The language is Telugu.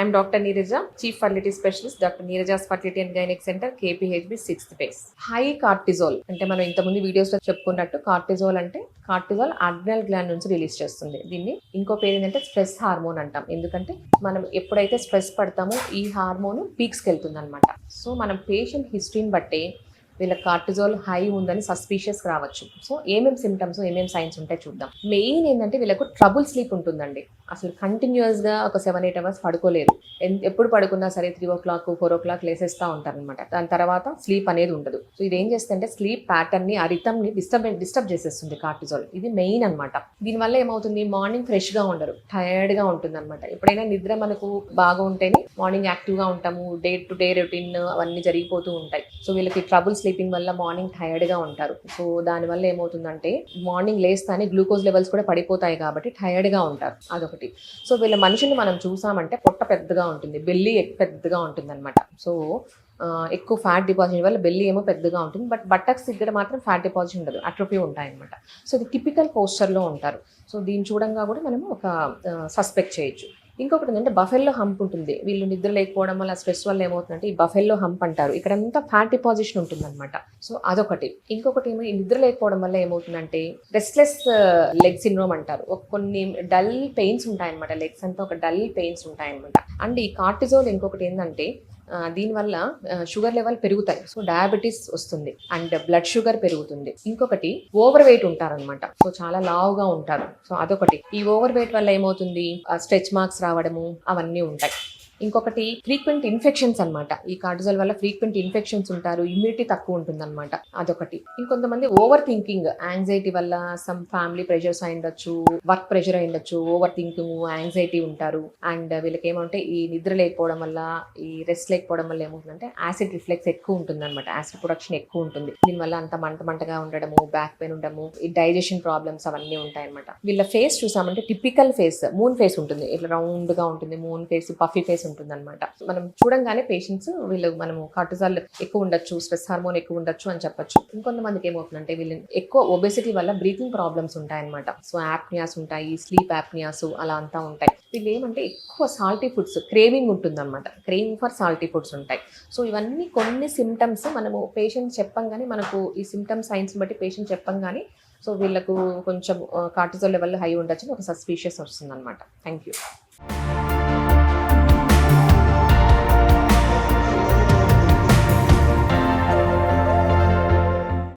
I'm Dr. Neeraja, Chief Fertility Specialist, Dr. Neeraja's Fertility and Gynec Center, KPHB 6th base. High cortisol అంటే మనం ఇంతకుముందు వీడియోస్లో చెప్పుకున్నట్టు కార్టిజోల్ అంటే కార్టిజోల్ అడ్రినల్ గ్లాండ్ నుంచి రిలీజ్ చేస్తుంది. దీన్ని ఇంకో పేరు ఏంటంటే స్ట్రెస్ హార్మోన్ అంటాం. ఎందుకంటే మనం ఎప్పుడైతే స్ట్రెస్ పడతామో ఈ హార్మోన్ పీక్స్కి వెళ్తుంది అనమాట. సో మనం పేషెంట్ హిస్టరీని బట్టి వీళ్ళ కార్టిజోల్ హై ఉందని సస్పీషియస్ రావచ్చు. సో ఏమేమి సిమ్టమ్స్ ఏమేమి సైన్స్ ఉంటాయి చూద్దాం. మెయిన్ ఏంటంటే వీళ్ళకు ట్రబుల్ స్లీప్ ఉంటుందండి. అసలు కంటిన్యూస్గా ఒక 7-8 అవర్స్ పడుకోలేరు. ఎప్పుడు పడుకున్నా సరే 3 o'clock 4 o'clock లేసేస్తూ ఉంటారనమాట. దాని తర్వాత స్లీప్ అనేది ఉండదు. సో ఇది ఏం చేస్తుందంటే స్లీప్ ప్యాటర్న్ని ఆ రిథమ్ని డిస్టర్బ్ చేసేస్తుంది కార్టిజోల్. ఇది మెయిన్ అనమాట. దీనివల్ల ఏమవుతుంది, మార్నింగ్ ఫ్రెష్గా ఉండరు, టయర్డ్గా ఉంటుంది అనమాట. ఎప్పుడైనా నిద్ర మనకు బాగా ఉంటేనే మార్నింగ్ యాక్టివ్గా ఉంటాము, డే టు డే రొటీన్ అవన్నీ జరిగిపోతూ ఉంటాయి. సో వీళ్ళకి ట్రబుల్ స్లీపింగ్ వల్ల మార్నింగ్ టైర్డ్గా ఉంటారు. సో దానివల్ల ఏమవుతుందంటే మార్నింగ్ లేస్తానే గ్లూకోజ్ లెవెల్స్ కూడా పడిపోతాయి కాబట్టి టైర్డ్గా ఉంటారు. అదొకటి. సో వీళ్ళ మనిషిని మనం చూసామంటే పొట్ట పెద్దగా ఉంటుంది, బెల్లి పెద్దగా ఉంటుంది అనమాట. సో ఎక్కువ ఫ్యాట్ డిపాజిట్ వల్ల బెల్లి ఏమో పెద్దగా ఉంటుంది, బట్ బట్టక్స్ దగ్గర మాత్రం ఫ్యాట్ డిపాజిట్ ఉండదు, అట్రోఫీ ఉంటాయి అనమాట. సో ఇది టిపికల్ పోస్చర్లో ఉంటారు. సో దీన్ని చూడంగా కూడా మనము ఒక సస్పెక్ట్ చేయొచ్చు. ఇంకొకటి ఏంటంటే బఫెల్లో హంప్ ఉంటుంది. వీళ్ళు నిద్ర లేకపోవడం వల్ల స్ట్రెస్ వల్ల ఏమవుతుందంటే ఈ బఫెల్లో హంప్ అంటారు, ఇక్కడంతా ఫ్యాట్ డిపాజిషన్ ఉంటుందన్నమాట. సో అదొకటి. ఇంకొకటి ఏమో ఈ నిద్ర లేకపోవడం వల్ల ఏమవుతుందంటే రెస్ట్లెస్ లెగ్ సిండ్రోమ్ అంటారు. కొన్ని డల్ పెయిన్స్ ఉంటాయన్నమాట, లెగ్స్ అంతా ఒక డల్ పెయిన్స్ ఉంటాయన్నమాట. అండ్ ఈ కార్టిజోల్ ఇంకొకటి ఏంటంటే దీనివల్ల షుగర్ లెవెల్ పెరుగుతాయి. సో డయాబెటీస్ వస్తుంది అండ్ బ్లడ్ షుగర్ పెరుగుతుంది. ఇంకొకటి ఓవర్ వెయిట్ ఉంటారనమాట. సో చాలా లావుగా ఉంటారు. సో అదొకటి. ఈ ఓవర్ వెయిట్ వల్ల ఏమవుతుంది, స్ట్రెచ్ మార్క్స్ రావడము అవన్నీ ఉంటాయి. ఇంకొకటి ఫ్రీక్వెంట్ ఇన్ఫెక్షన్స్ అనమాట. ఈ కార్టిజోల్ వల్ల ఫ్రీక్వెంట్ ఇన్ఫెక్షన్స్ ఉంటారు, ఇమ్యూనిటీ తక్కువ ఉంటుందన్నమాట. అదొకటి. ఇంకొంతమంది ఓవర్ థింకింగ్, యాంగ్జైటీ వల్ల సమ్ ఫ్యామిలీ ప్రెషర్స్ అయి ఉండొచ్చు, వర్క్ ప్రెషర్ అయి ఉండొచ్చు, ఓవర్ థింకింగ్ యాంగ్జైటీ ఉంటారు. అండ్ వీళ్ళకి ఏమంటే ఈ నిద్ర లేకపోవడం వల్ల, ఈ రెస్ట్ లేకపోవడం వల్ల ఏమవుతుందంటే యాసిడ్ రిఫ్లెక్స్ ఎక్కువ ఉంటుంది అనమాట, యాసిడ్ ప్రొడక్షన్ ఎక్కువ ఉంటుంది. దీనివల్ల అంత మంటగా ఉండడము, బ్యాక్ పెయిన్ ఉండడము, ఈ డైజెషన్ ప్రాబ్లమ్స్ అవన్నీ ఉంటాయి అనమాట. వీళ్ళ ఫేస్ చూసామంటే టిపికల్ ఫేస్ మూన్ ఫేస్ ఉంటుంది, ఇట్లా రౌండ్ గా ఉంటుంది, మూన్ ఫేస్, పఫీ ఫేస్ ఉంటుంది అనమాట. మనం చూడంగానే పేషెంట్స్ వీళ్ళు మనము కార్టిజాల్ ఎక్కువ ఉండొచ్చు, స్ట్రెస్ హార్మోన్ ఎక్కువ ఉండొచ్చు అని చెప్పొచ్చు. ఇంకొంతమందికి ఏమవుతుందంటే వీళ్ళు ఎక్కువ ఒబెసిటీ వల్ల బ్రీతింగ్ ప్రాబ్లమ్స్ ఉంటాయన్నమాట. సో యాప్నియాస్ ఉంటాయి, స్లీప్ యాప్నియాస్ అలా అంతా ఉంటాయి. వీళ్ళు ఏమంటే ఎక్కువ సాల్టీ ఫుడ్స్ క్రేవింగ్ ఉంటుందన్నమాట, క్రేవింగ్ ఫర్ సాల్టీ ఫుడ్స్ ఉంటాయి. సో ఇవన్నీ కొన్ని సిమ్టమ్స్ మనము పేషెంట్ చెప్పంగానే, మనకు ఈ సిమ్టమ్స్ సైన్స్ బట్టి పేషెంట్ చెప్పంగానే సో వీళ్ళకు కొంచెం కార్టిజోల్ లెవెల్ హై ఉండొచ్చు ఒక సస్పీషియస్ వస్తుంది అనమాట. Thank you.